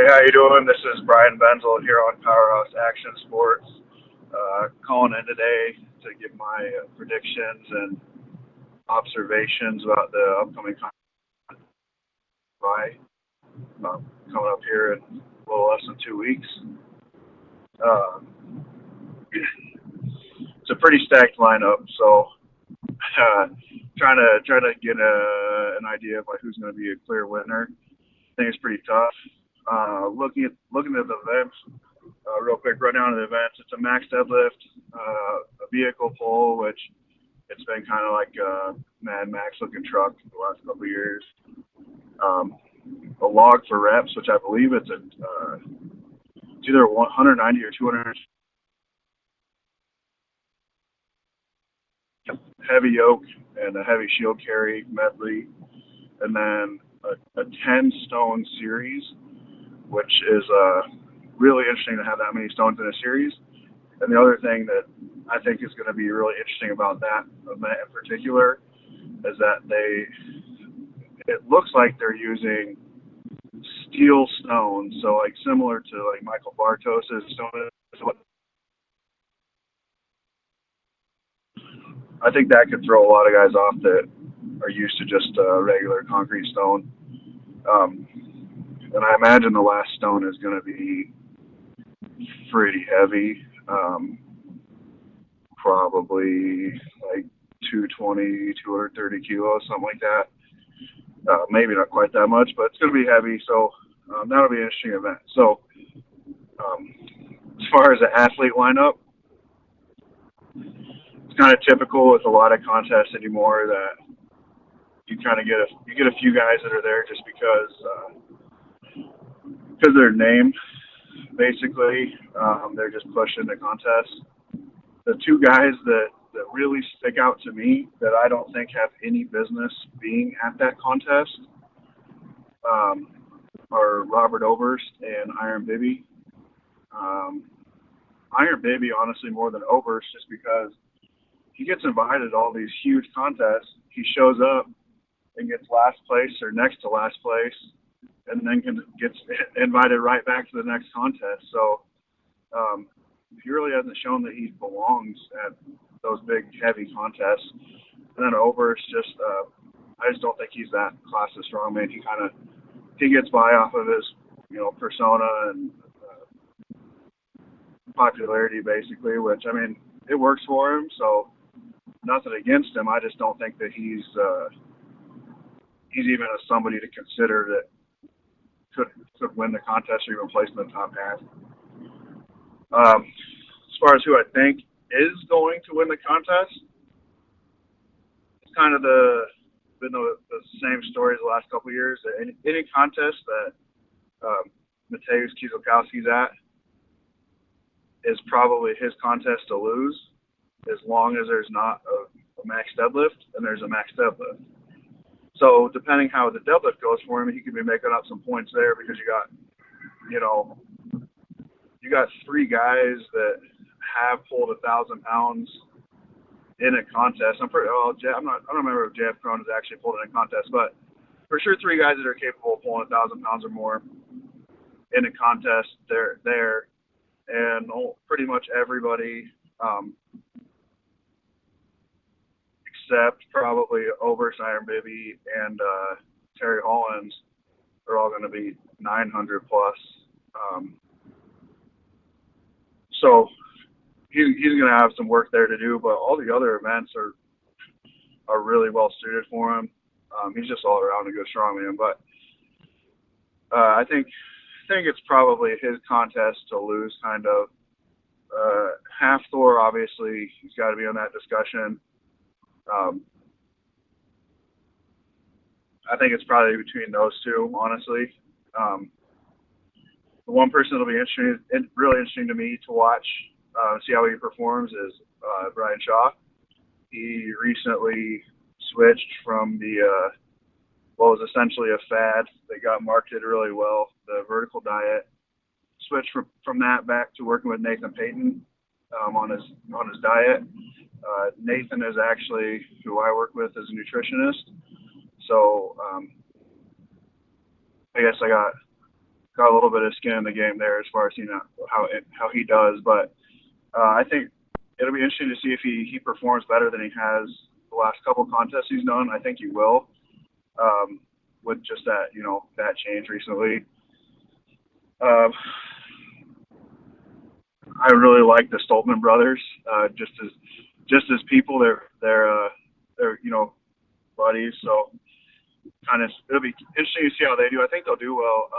Hey, how you doing? This is Bryan Benzel here on Powerhouse Action Sports. Calling in today to give my predictions and observations about the upcoming combine coming up here in a little less than 2 weeks. Uh, it's a pretty stacked lineup, so trying to get an idea of like who's going to be a clear winner. I think it's pretty tough. Looking at the events, real quick rundown of the events. It's a max deadlift, a vehicle pull, which it's been kind of like a Mad Max looking truck the last couple of years. A log for reps, which I believe it's either 190 or 200. Heavy yoke and a heavy shield carry medley, and then a 10 stone series, which is really interesting to have that many stones in a series. And the other thing that I think is going to be really interesting about that event in particular is that it looks like they're using steel stones, so like similar to like Michael Bartos's stone. I think that could throw a lot of guys off that are used to just regular concrete stone. And I imagine the last stone is going to be pretty heavy, probably like 220, 230 kilos, something like that. Maybe not quite that much, but it's going to be heavy, so that'll be an interesting event. So as far as the athlete lineup, it's kind of typical with a lot of contests anymore that you kind of get a few guys that are there just because of their name, basically. They're just pushed into contests. The two guys that really stick out to me that I don't think have any business being at that contest are Robert Oberst and Iron Bibby. Iron Bibby, honestly, more than Oberst, just because he gets invited to all these huge contests. He shows up and gets last place or next to last place, and then gets invited right back to the next contest. So he really hasn't shown that he belongs at those big, heavy contests. And then Oberst, I just don't think he's that class of strongman. He gets by off of his, persona and popularity, basically, which, I mean, it works for him, so nothing against him. I just don't think that he's even somebody to consider that could win the contest or even place in the top half. As far as who I think is going to win the contest, it's kind of been the same story as the last couple of years. Any contest that Mateusz Kieselkowski's at is probably his contest to lose, as long as there's not a max deadlift and there's a max deadlift. So depending how the deadlift goes for him, he could be making up some points there because you got three guys that have pulled 1,000 pounds in a contest. I don't remember if Jeff Crone has actually pulled in a contest, but for sure three guys that are capable of pulling 1,000 pounds or more in a contest, they're there, and pretty much everybody except probably Oberst, Iron Bibby, and Terry Hollins are all going to be 900 plus. So he's going to have some work there to do, but all the other events are really well suited for him. He's just all around a good strongman, but I think it's probably his contest to lose, kind of. Half Thor, obviously, he's got to be on that discussion. I think it's probably between those two, honestly. The one person that'll be really interesting to me to watch, see how he performs, is Brian Shaw. He recently switched from what was essentially a fad that got marketed really well, the vertical diet. Switched from that back to working with Nathan Payton on his diet. Nathan is actually who I work with as a nutritionist. So I guess I got got a little bit of skin in the game there as far as how he does. But I think it'll be interesting to see if he performs better than he has the last couple contests he's done. I think he will, with just that change recently. I really like the Stoltman brothers, just as people. They're buddies. So it'll be interesting to see how they do. I think they'll do well.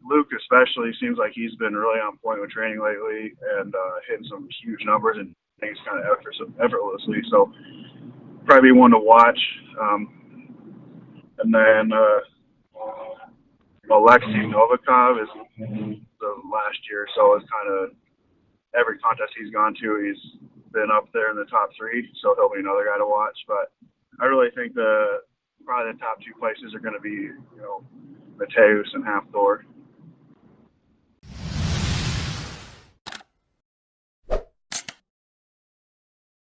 Luke especially seems like he's been really on point with training lately and hitting some huge numbers and things kind of effortlessly. So probably one to watch. And then Alexei Novikov is the last year or so is kind of every contest he's gone to, he's been up there in the top three. So he'll be another guy to watch. But I really think probably the top two places are going to be Mateus and Halfthor.